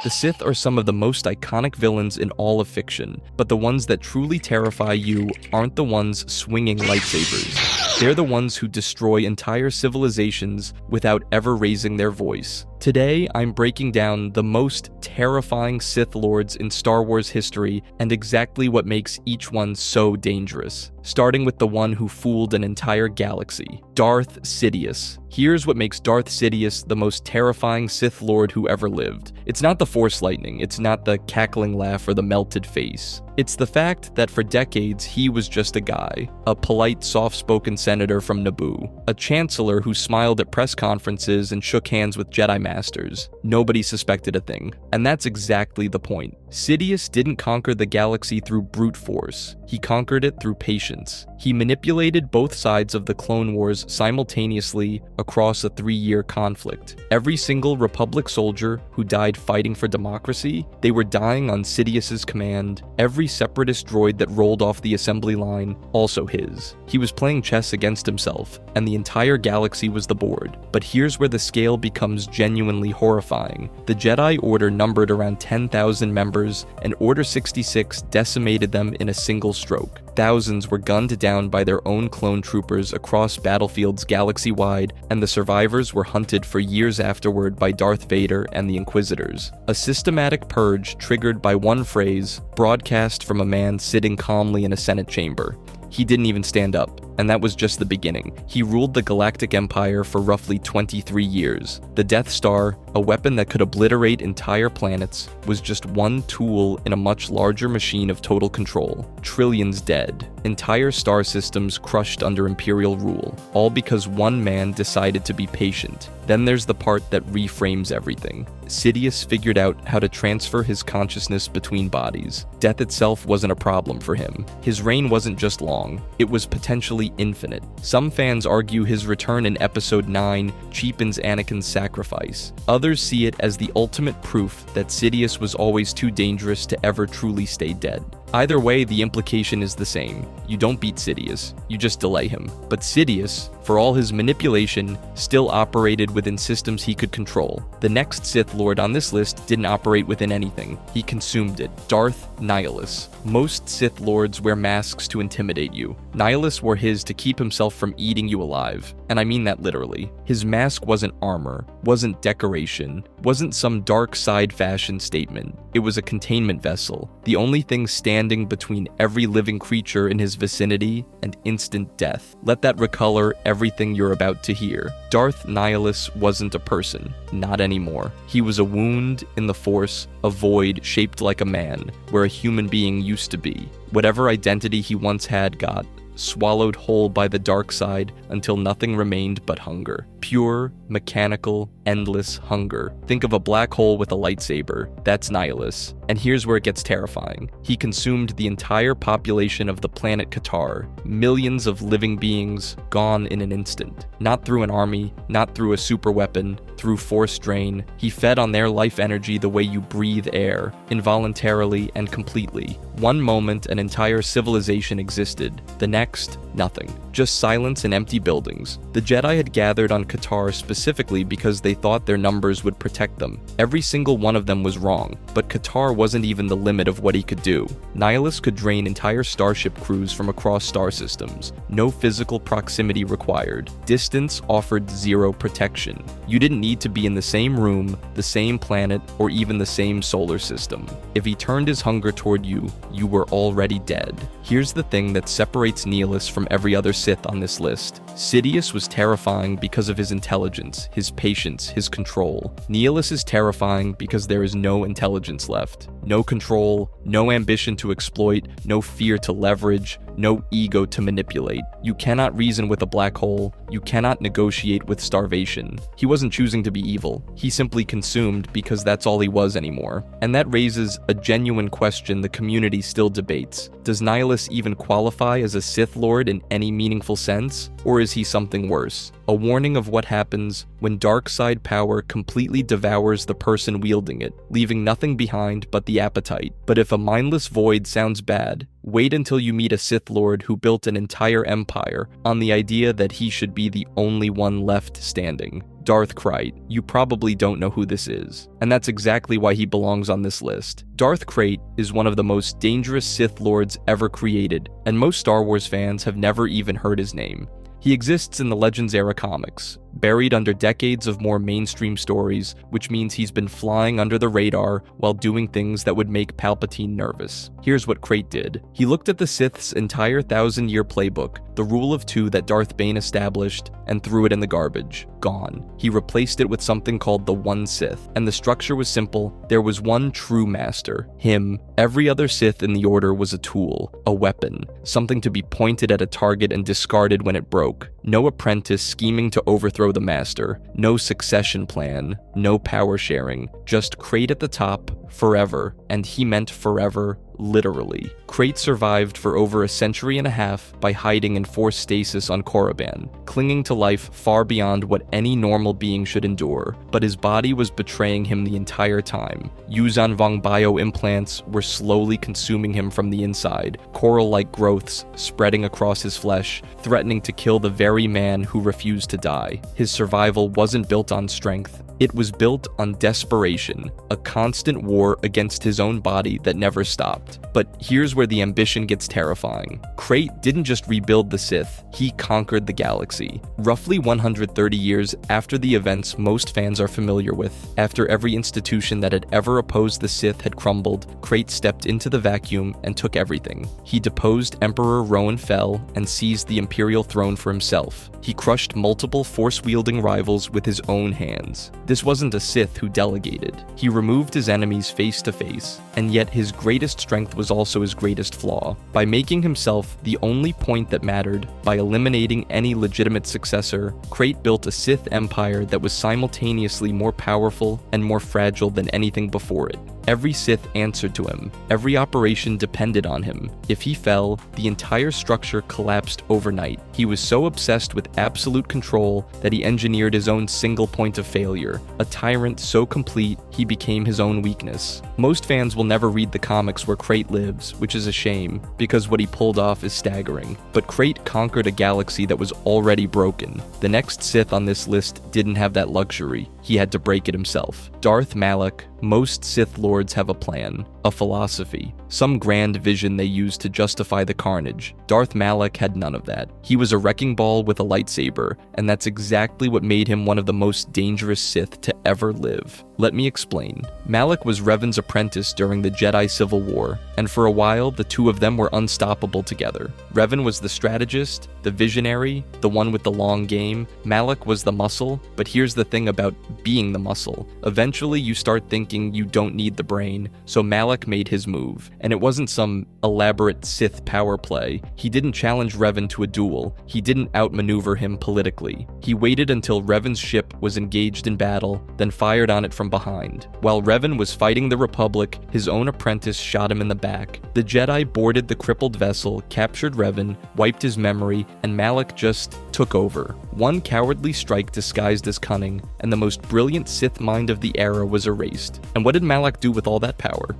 The Sith are some of the most iconic villains in all of fiction, but the ones that truly terrify you aren't the ones swinging lightsabers. They're the ones who destroy entire civilizations without ever raising their voice. Today, I'm breaking down the most terrifying Sith Lords in Star Wars history and exactly what makes each one so dangerous. Starting with the one who fooled an entire galaxy, Darth Sidious. Here's what makes Darth Sidious the most terrifying Sith Lord who ever lived. It's not the Force lightning, it's not the cackling laugh or the melted face. It's the fact that for decades he was just a guy, a polite, soft-spoken senator from Naboo, a chancellor who smiled at press conferences and shook hands with Jedi Masters. Nobody suspected a thing. And that's exactly the point. Sidious didn't conquer the galaxy through brute force. He conquered it through patience. He manipulated both sides of the Clone Wars simultaneously across a 3-year conflict. Every single Republic soldier who died fighting for democracy, they were dying on Sidious's command. Every separatist droid that rolled off the assembly line, also his. He was playing chess against himself, and the entire galaxy was the board. But here's where the scale becomes genuinely horrifying. The Jedi Order numbered around 10,000 members, and Order 66 decimated them in a single stroke. Thousands were gunned down by their own clone troopers across battlefields galaxy-wide, and the survivors were hunted for years afterward by Darth Vader and the Inquisitors. A systematic purge triggered by one phrase, broadcast from a man sitting calmly in a Senate chamber. He didn't even stand up, and that was just the beginning. He ruled the Galactic Empire for roughly 23 years. The Death Star, a weapon that could obliterate entire planets, was just one tool in a much larger machine of total control. Trillions dead. Entire star systems crushed under Imperial rule, all because one man decided to be patient. Then there's the part that reframes everything. Sidious figured out how to transfer his consciousness between bodies. Death itself wasn't a problem for him. His reign wasn't just long, it was potentially infinite. Some fans argue his return in Episode 9 cheapens Anakin's sacrifice. Others see it as the ultimate proof that Sidious was always too dangerous to ever truly stay dead. Either way, the implication is the same. You don't beat Sidious, you just delay him. But Sidious, for all his manipulation, still operated within systems he could control. The next Sith Lord on this list didn't operate within anything. He consumed it. Darth Nihilus. Most Sith Lords wear masks to intimidate you. Nihilus wore his to keep himself from eating you alive. And I mean that literally. His mask wasn't armor, wasn't decoration, wasn't some dark side fashion statement. It was a containment vessel, the only thing standing between every living creature in his vicinity and instant death. Let that recolor everything you're about to hear. Darth Nihilus wasn't a person, not anymore. He was a wound in the Force, a void shaped like a man, where a human being used to be. Whatever identity he once had got swallowed whole by the dark side until nothing remained but hunger. Pure, mechanical, endless hunger. Think of a black hole with a lightsaber. That's Nihilus. And here's where it gets terrifying. He consumed the entire population of the planet Qatar. Millions of living beings gone in an instant. Not through an army, not through a super weapon, through force drain. He fed on their life energy the way you breathe air, involuntarily and completely. One moment, an entire civilization existed. The next, nothing. Just silence and empty buildings. The Jedi had gathered on Qatar specifically because they thought their numbers would protect them. Every single one of them was wrong, but Qatar wasn't even the limit of what he could do. Nihilus could drain entire starship crews from across star systems. No physical proximity required. Distance offered zero protection. You didn't need to be in the same room, the same planet, or even the same solar system. If he turned his hunger toward you, you were already dead. Here's the thing that separates Nihilus from every other Sith on this list. Sidious was terrifying because of his intelligence, his patience, his control. Nihilus is terrifying because there is no intelligence left. No control, no ambition to exploit, no fear to leverage, no ego to manipulate. You cannot reason with a black hole. You cannot negotiate with starvation. He wasn't choosing to be evil. He simply consumed because that's all he was anymore. And that raises a genuine question the community still debates. Does Nihilus even qualify as a Sith Lord in any meaningful sense? Or is is he something worse, a warning of what happens when dark side power completely devours the person wielding it, leaving nothing behind but the appetite. But if a mindless void sounds bad, wait until you meet a Sith Lord who built an entire empire on the idea that he should be the only one left standing. Darth Krayt. You probably don't know who this is, and that's exactly why he belongs on this list. Darth Krayt is one of the most dangerous Sith Lords ever created, and most Star Wars fans have never even heard his name. He exists in the Legends-era comics, buried under decades of more mainstream stories, which means he's been flying under the radar while doing things that would make Palpatine nervous. Here's what Krayt did. He looked at the Sith's entire 1,000-year playbook, the rule of two that Darth Bane established, and threw it in the garbage. Gone. He replaced it with something called the One Sith, and the structure was simple. There was one true master, him. Every other Sith in the Order was a tool, a weapon, something to be pointed at a target and discarded when it broke. No apprentice scheming to overthrow the master, no succession plan, no power sharing, just Krayt at the top, forever, and he meant forever, literally. Krayt survived for over a century and a half by hiding in forced stasis on Korriban, clinging to life far beyond what any normal being should endure, but his body was betraying him the entire time. Yuuzhan Vong bio implants were slowly consuming him from the inside, coral-like growths spreading across his flesh, threatening to kill the very man who refused to die. His survival wasn't built on strength. It was built on desperation, a constant war against his own body that never stopped. But here's where the ambition gets terrifying. Krayt didn't just rebuild the Sith, he conquered the galaxy. Roughly 130 years after the events most fans are familiar with, after every institution that had ever opposed the Sith had crumbled, Krayt stepped into the vacuum and took everything. He deposed Emperor Rowan Fel and seized the Imperial throne for himself. He crushed multiple Force-wielding rivals with his own hands. This wasn't a Sith who delegated. He removed his enemies face to face, and yet his greatest strength was also his greatest flaw. By making himself the only point that mattered, by eliminating any legitimate successor, Krayt built a Sith empire that was simultaneously more powerful and more fragile than anything before it. Every Sith answered to him. Every operation depended on him. If he fell, the entire structure collapsed overnight. He was so obsessed with absolute control that he engineered his own single point of failure, a tyrant so complete he became his own weakness. Most fans will never read the comics where Krayt lives, which is a shame, because what he pulled off is staggering. But Krayt conquered a galaxy that was already broken. The next Sith on this list didn't have that luxury. He had to break it himself. Darth Malak. Most Sith Lords have a plan, a philosophy, some grand vision they use to justify the carnage. Darth Malak had none of that. He was a wrecking ball with a lightsaber, and that's exactly what made him one of the most dangerous Sith to ever live. Let me explain. Malak was Revan's apprentice during the Jedi Civil War, and for a while the two of them were unstoppable together. Revan was the strategist, the visionary, the one with the long game. Malak was the muscle, but here's the thing about being the muscle. Eventually you start thinking you don't need the brain, so Malak made his move. And it wasn't some elaborate Sith power play. He didn't challenge Revan to a duel. He didn't outmaneuver him politically. He waited until Revan's ship was engaged in battle, then fired on it from behind. While Revan was fighting the Republic, his own apprentice shot him in the back. The Jedi boarded the crippled vessel, captured Revan, wiped his memory, and Malak just took over. One cowardly strike disguised as cunning, and the most brilliant Sith mind of the era was erased. And what did Malak do with all that power?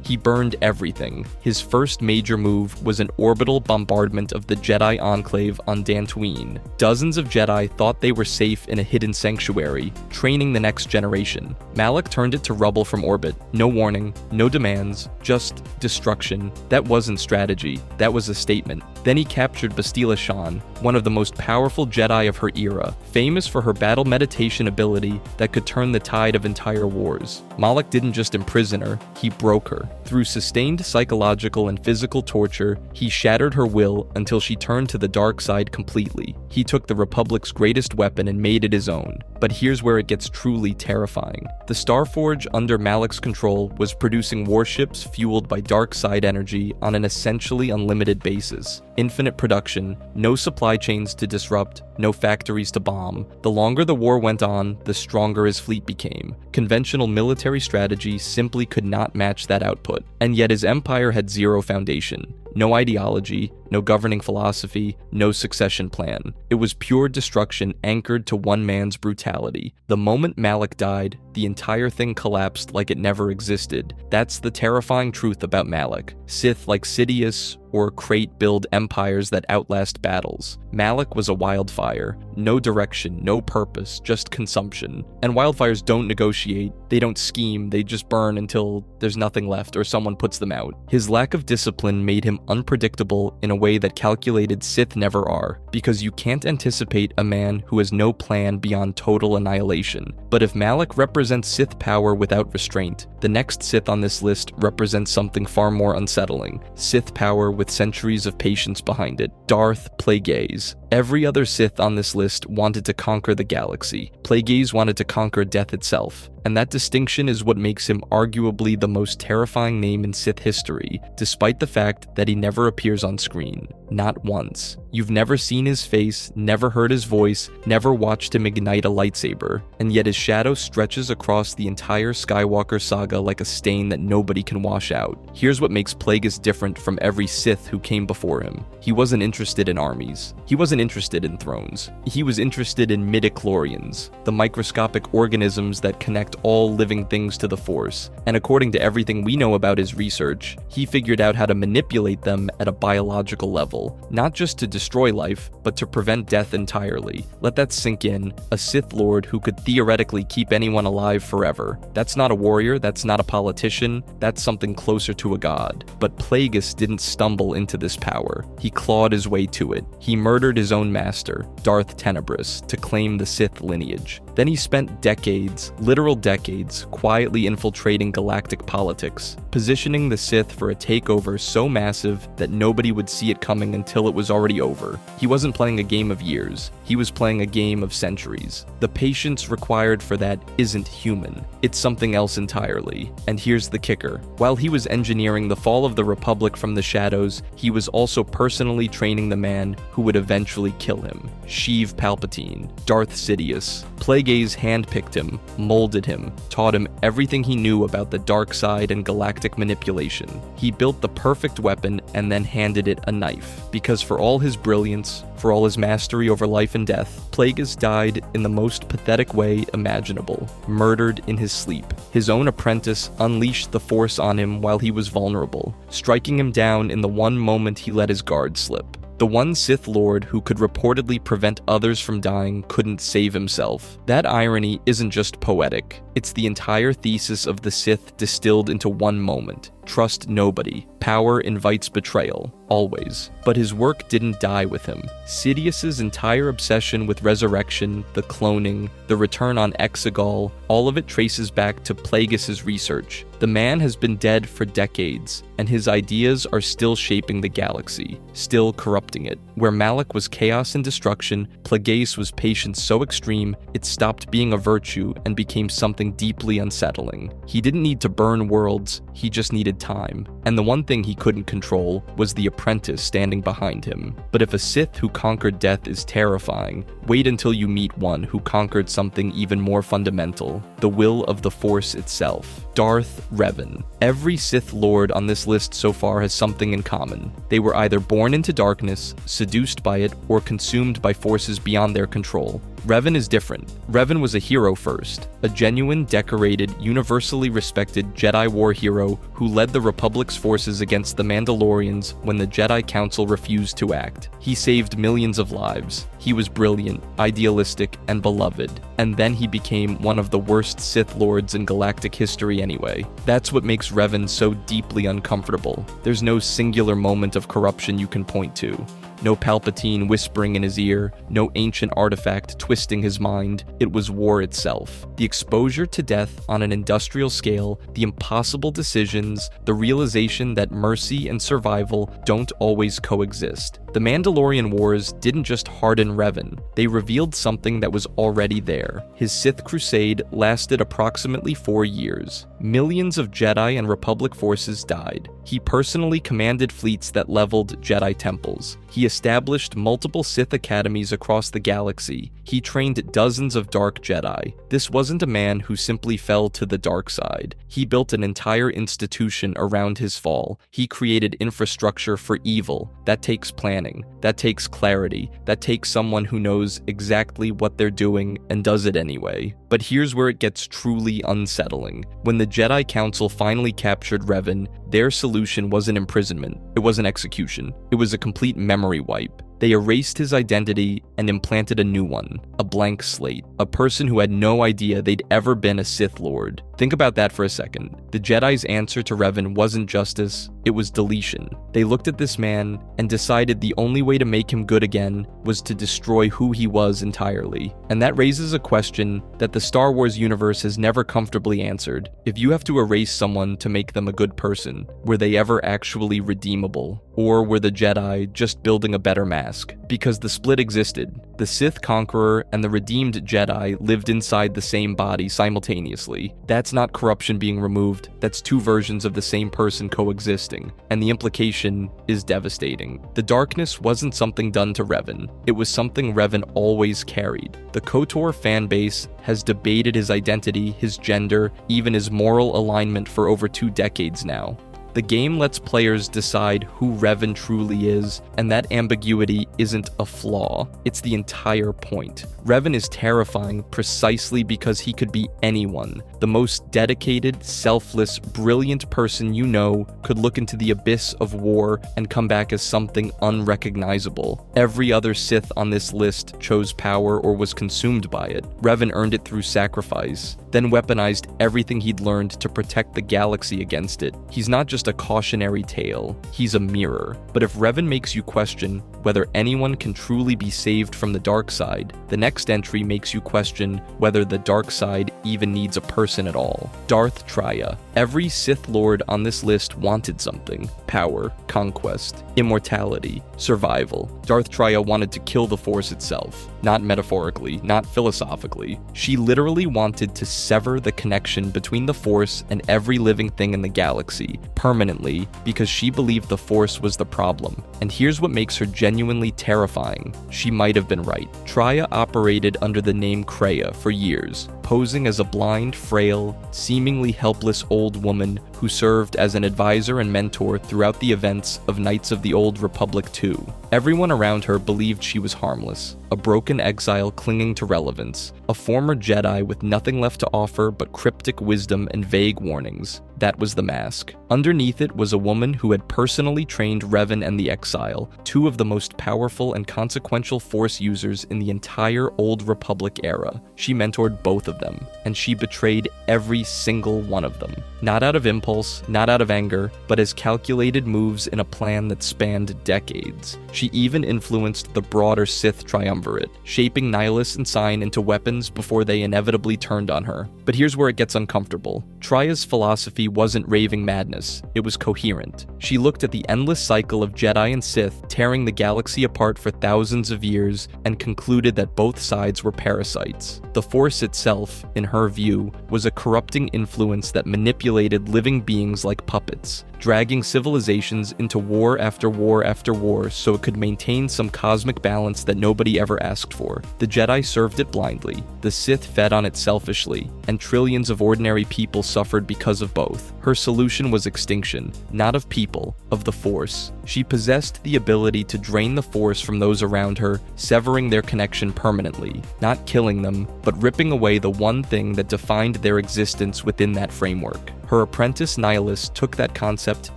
He burned everything. His first major move was an orbital bombardment of the Jedi Enclave on Dantooine. Dozens of Jedi thought they were safe in a hidden sanctuary, training the next generation. Malak turned it to rubble from orbit. No warning, no demands, just destruction. That wasn't strategy, that was a statement. Then he captured Bastila Shan, one of the most powerful Jedi of her era, famous for her battle meditation ability that could turn the tide of entire wars. Malak didn't just imprison her, he broke her. Through sustained psychological and physical torture, he shattered her will until she turned to the dark side completely. He took the Republic's greatest weapon and made it his own. But here's where it gets truly terrifying. The Starforge under Malak's control was producing warships fueled by dark side energy on an essentially unlimited basis. Infinite production, no supply chains to disrupt, no factories to bomb. The longer the war went on, the stronger his fleet became. Conventional military strategy simply could not match that output. And yet his empire had zero foundation. No ideology, no governing philosophy, no succession plan. It was pure destruction anchored to one man's brutality. The moment Malak died, the entire thing collapsed like it never existed. That's the terrifying truth about Malak. Sith like Sidious or Krayt build empires that outlast battles. Malak was a wildfire. No direction, no purpose, just consumption. And wildfires don't negotiate, they don't scheme, they just burn until there's nothing left or someone puts them out. His lack of discipline made him unpredictable in a way that calculated Sith never are, because you can't anticipate a man who has no plan beyond total annihilation. But if Malak represents Sith power without restraint, the next Sith on this list represents something far more unsettling. Sith power with centuries of patience behind it. Darth Plagueis. Every other Sith on this list wanted to conquer the galaxy. Plagueis wanted to conquer death itself. And that distinction is what makes him arguably the most terrifying name in Sith history, despite the fact that he never appears on screen. Not once. You've never seen his face, never heard his voice, never watched him ignite a lightsaber, and yet his shadow stretches across the entire Skywalker saga like a stain that nobody can wash out. Here's what makes Plagueis different from every Sith who came before him. He wasn't interested in armies. He wasn't interested in thrones. He was interested in midichlorians, the microscopic organisms that connect all living things to the Force. And according to everything we know about his research, he figured out how to manipulate them at a biological level, not just to destroy life, but to prevent death entirely. Let that sink in. A Sith Lord who could theoretically keep anyone alive forever. That's not a warrior, that's not a politician, that's something closer to a god. But Plagueis didn't stumble into this power. He clawed his way to it. He murdered his own master, Darth Tenebris, to claim the Sith lineage. Then he spent decades, literal decades, quietly infiltrating galactic politics, positioning the Sith for a takeover so massive that nobody would see it coming until it was already over. He wasn't playing a game of years, he was playing a game of centuries. The patience required for that isn't human, it's something else entirely. And here's the kicker. While he was engineering the fall of the Republic from the shadows, he was also personally training the man who would eventually kill him. Sheev Palpatine, Darth Sidious. Plagueis handpicked him, molded him, taught him everything he knew about the dark side and galactic manipulation. He built the perfect weapon and then handed it a knife. Because for all his brilliance, for all his mastery over life and death, Plagueis died in the most pathetic way imaginable, murdered in his sleep. His own apprentice unleashed the Force on him while he was vulnerable, striking him down in the one moment he let his guard slip. The one Sith Lord who could reportedly prevent others from dying couldn't save himself. That irony isn't just poetic, it's the entire thesis of the Sith distilled into one moment. Trust nobody. Power invites betrayal, always. But his work didn't die with him. Sidious's entire obsession with resurrection, the cloning, the return on Exegol, all of it traces back to Plagueis' research. The man has been dead for decades, and his ideas are still shaping the galaxy, still corrupting it. Where Malak was chaos and destruction, Plagueis was patience so extreme, it stopped being a virtue and became something deeply unsettling. He didn't need to burn worlds, he just needed time. And the one thing he couldn't control was the apprentice standing behind him. But if a Sith who conquered death is terrifying, wait until you meet one who conquered something even more fundamental, the will of the Force itself. Darth Revan. Every Sith Lord on this list so far has something in common. They were either born into darkness, seduced by it, or consumed by forces beyond their control. Revan is different. Revan was a hero first, a genuine, decorated, universally respected Jedi war hero who led the Republic's forces against the Mandalorians when the Jedi Council refused to act. He saved millions of lives. He was brilliant, idealistic, and beloved. And then he became one of the worst Sith Lords in galactic history anyway. That's what makes Revan so deeply uncomfortable. There's no singular moment of corruption you can point to. No Palpatine whispering in his ear, no ancient artifact twisting his mind. It was war itself. The exposure to death on an industrial scale, the impossible decisions, the realization that mercy and survival don't always coexist. The Mandalorian Wars didn't just harden Revan, they revealed something that was already there. His Sith crusade lasted approximately 4 years. Millions of Jedi and Republic forces died. He personally commanded fleets that leveled Jedi temples. He established multiple Sith academies across the galaxy. He trained dozens of dark Jedi. This wasn't a man who simply fell to the dark side. He built an entire institution around his fall. He created infrastructure for evil. That takes planning. That takes clarity. That takes someone who knows exactly what they're doing and does it anyway. But here's where it gets truly unsettling. When the Jedi Council finally captured Revan, their solution wasn't imprisonment. It wasn't execution. It was a complete memory wipe. They erased his identity and implanted a new one, a blank slate, a person who had no idea they'd ever been a Sith Lord. Think about that for a second. The Jedi's answer to Revan wasn't justice, it was deletion. They looked at this man and decided the only way to make him good again was to destroy who he was entirely. And that raises a question that the Star Wars universe has never comfortably answered. If you have to erase someone to make them a good person, were they ever actually redeemable? Or were the Jedi just building a better mask? Because the split existed. The Sith conqueror and the redeemed Jedi lived inside the same body simultaneously. That's not corruption being removed, that's two versions of the same person coexisting, and the implication is devastating. The darkness wasn't something done to Revan, it was something Revan always carried. The KOTOR fanbase has debated his identity, his gender, even his moral alignment for over 2 decades now. The game lets players decide who Revan truly is, and that ambiguity isn't a flaw, it's the entire point. Revan is terrifying precisely because he could be anyone. The most dedicated, selfless, brilliant person you know could look into the abyss of war and come back as something unrecognizable. Every other Sith on this list chose power or was consumed by it. Revan earned it through sacrifice, then weaponized everything he'd learned to protect the galaxy against it. He's not just a cautionary tale, he's a mirror. But if Revan makes you question whether anyone can truly be saved from the dark side, the next entry makes you question whether the dark side even needs a person at all. Darth Traya. Every Sith Lord on this list wanted something: power, conquest, immortality, survival. Darth Traya wanted to kill the Force itself. Not metaphorically, not philosophically. She literally wanted to sever the connection between the Force and every living thing in the galaxy, permanently, because she believed the Force was the problem. And here's what makes her genuinely terrifying. She might have been right. Traya operated under the name Krayt for years, posing as a blind, frail, seemingly helpless old woman who served as an advisor and mentor throughout the events of Knights of the Old Republic 2. Everyone around her believed she was harmless, a broken exile clinging to relevance, a former Jedi with nothing left to offer but cryptic wisdom and vague warnings. That was the mask. Underneath it was a woman who had personally trained Revan and the Exile, two of the most powerful and consequential Force users in the entire Old Republic era. She mentored both of them, and she betrayed every single one of them. Not out of impulse, not out of anger, but as calculated moves in a plan that spanned decades. She even influenced the broader Sith triumvirate, shaping Nihilus and Sign into weapons before they inevitably turned on her. But here's where it gets uncomfortable. Traya's philosophy wasn't raving madness, it was coherent. She looked at the endless cycle of Jedi and Sith tearing the galaxy apart for thousands of years and concluded that both sides were parasites. The Force itself, in her view, was a corrupting influence that manipulated living beings like puppets, dragging civilizations into war after war after war so it could maintain some cosmic balance that nobody ever asked for. The Jedi served it blindly, the Sith fed on it selfishly, and trillions of ordinary people suffered because of both. Her solution was extinction, not of people, of the Force. She possessed the ability to drain the Force from those around her, severing their connection permanently, not killing them, but ripping away the one thing that defined their existence within that framework. Her apprentice Nihilus took that concept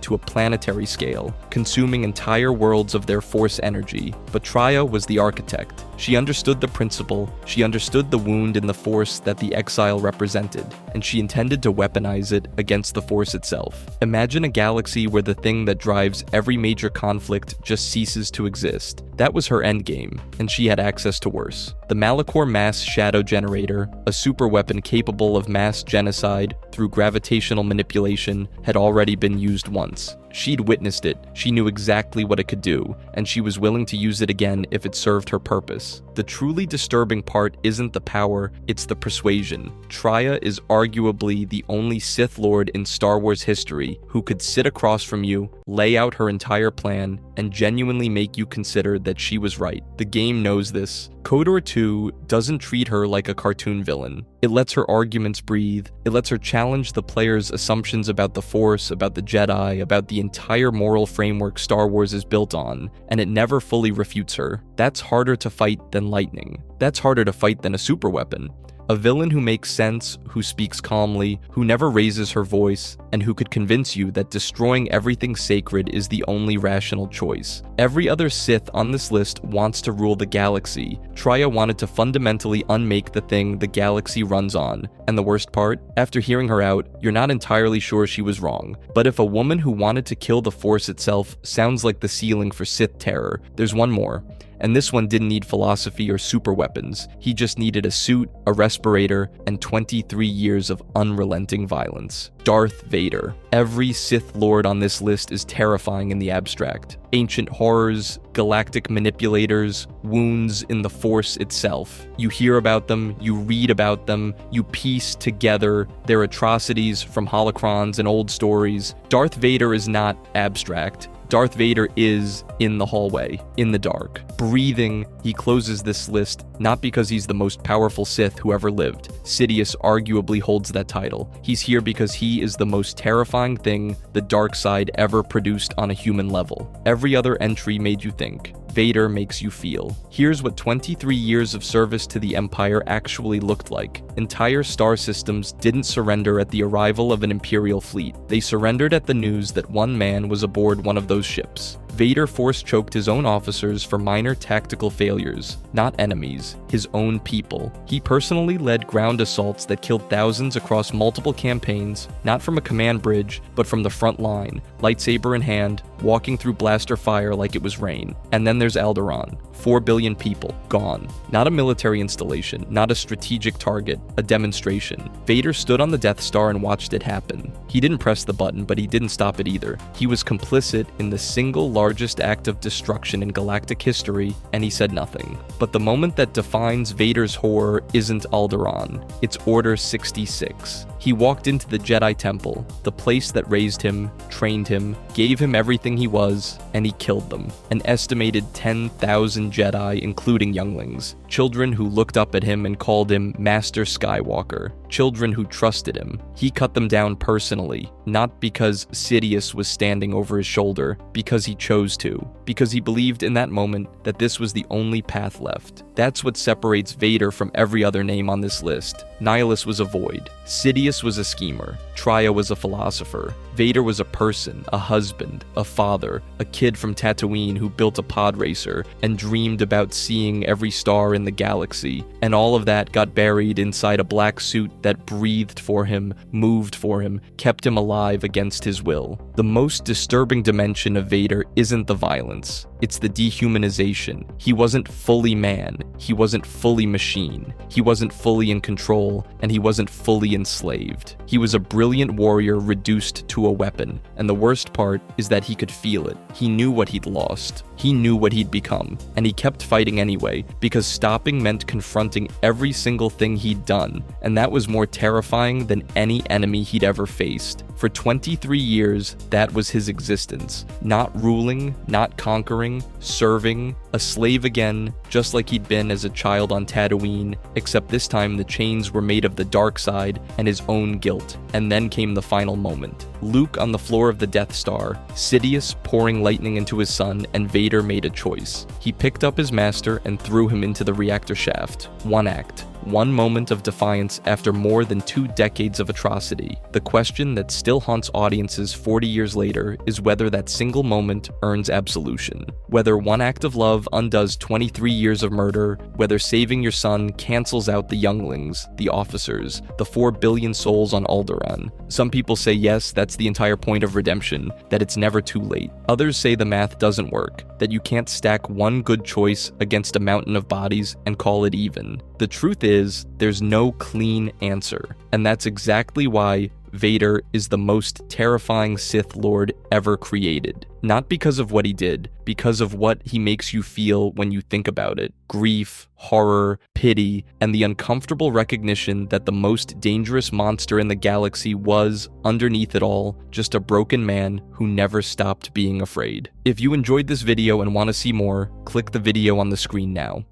to a planetary scale, consuming entire worlds of their Force energy. But Traya was the architect. She understood the principle, she understood the wound in the Force that the Exile represented, and she intended to weaponize it against the Force itself. Imagine a galaxy where the thing that drives every major conflict just ceases to exist. That was her endgame, and she had access to worse. The Malachor Mass Shadow Generator, a superweapon capable of mass genocide through gravitational manipulation, had already been used once. She'd witnessed it, she knew exactly what it could do, and she was willing to use it again if it served her purpose. The truly disturbing part isn't the power, it's the persuasion. Traya is arguably the only Sith Lord in Star Wars history who could sit across from you, lay out her entire plan, and genuinely make you consider that she was right. The game knows this. KOTOR 2 doesn't treat her like a cartoon villain. It lets her arguments breathe. It lets her challenge the player's assumptions about the Force, about the Jedi, about the entire moral framework Star Wars is built on, and it never fully refutes her. That's harder to fight than lightning. That's harder to fight than a superweapon. A villain who makes sense, who speaks calmly, who never raises her voice, and who could convince you that destroying everything sacred is the only rational choice. Every other Sith on this list wants to rule the galaxy. Traya wanted to fundamentally unmake the thing the galaxy runs on. And the worst part? After hearing her out, you're not entirely sure she was wrong. But if a woman who wanted to kill the Force itself sounds like the ceiling for Sith terror, there's one more. And this one didn't need philosophy or super weapons. He just needed a suit, a respirator, and 23 years of unrelenting violence. Darth Vader. Every Sith Lord on this list is terrifying in the abstract. Ancient horrors, galactic manipulators, wounds in the Force itself. You hear about them, you read about them, you piece together their atrocities from holocrons and old stories. Darth Vader is not abstract. Darth Vader is in the hallway, in the dark, breathing. He closes this list not because he's the most powerful Sith who ever lived. Sidious arguably holds that title. He's here because he is the most terrifying thing the dark side ever produced on a human level. Every other entry made you think. Vader makes you feel. Here's what 23 years of service to the Empire actually looked like. Entire star systems didn't surrender at the arrival of an Imperial fleet. They surrendered at the news that one man was aboard one of those ships. Vader force-choked his own officers for minor tactical failures, not enemies, his own people. He personally led ground assaults that killed thousands across multiple campaigns, not from a command bridge, but from the front line, lightsaber in hand, walking through blaster fire like it was rain. And then there's Alderaan. 4 billion people, gone. Not a military installation, not a strategic target, a demonstration. Vader stood on the Death Star and watched it happen. He didn't press the button, but he didn't stop it either. He was complicit in the single largest act of destruction in galactic history, and he said nothing. But the moment that defines Vader's horror isn't Alderaan, it's Order 66. He walked into the Jedi Temple, the place that raised him, trained him, gave him everything he was, and he killed them. An estimated 10,000 Jedi, including younglings. Children who looked up at him and called him Master Skywalker. Children who trusted him. He cut them down personally, not because Sidious was standing over his shoulder, because he chose to. Because he believed in that moment that this was the only path left. That's what separates Vader from every other name on this list. Nihilus was a void. Sidious was a schemer. Traya was a philosopher. Vader was a person, a husband, a father, a kid from Tatooine who built a pod racer and dreamed about seeing every star in the galaxy. And all of that got buried inside a black suit that breathed for him, moved for him, kept him alive against his will. The most disturbing dimension of Vader isn't the violence. It's the dehumanization. He wasn't fully man. He wasn't fully machine. He wasn't fully in control, and he wasn't fully enslaved. He was a brilliant warrior reduced to a weapon, and the worst part is that he could feel it. He knew what he'd lost. He knew what he'd become, and he kept fighting anyway, because stopping meant confronting every single thing he'd done, and that was more terrifying than any enemy he'd ever faced. For 23 years, that was his existence. Not ruling, not conquering, serving, a slave again, just like he'd been as a child on Tatooine, except this time the chains were made of the dark side and his own guilt. And then came the final moment. Luke on the floor of the Death Star, Sidious pouring lightning into his son, and Vader made a choice. He picked up his master and threw him into the reactor shaft. One act. One moment of defiance after more than 2 decades of atrocity. The question that still haunts audiences 40 years later is whether that single moment earns absolution. Whether one act of love undoes 23 years of murder, whether saving your son cancels out the younglings, the officers, the 4 billion souls on Alderaan. Some people say yes, that's the entire point of redemption, that it's never too late. Others say the math doesn't work, that you can't stack one good choice against a mountain of bodies and call it even. The truth is, there's no clean answer, and that's exactly why Vader is the most terrifying Sith Lord ever created. Not because of what he did, because of what he makes you feel when you think about it. Grief, horror, pity, and the uncomfortable recognition that the most dangerous monster in the galaxy was, underneath it all, just a broken man who never stopped being afraid. If you enjoyed this video and want to see more, click the video on the screen now.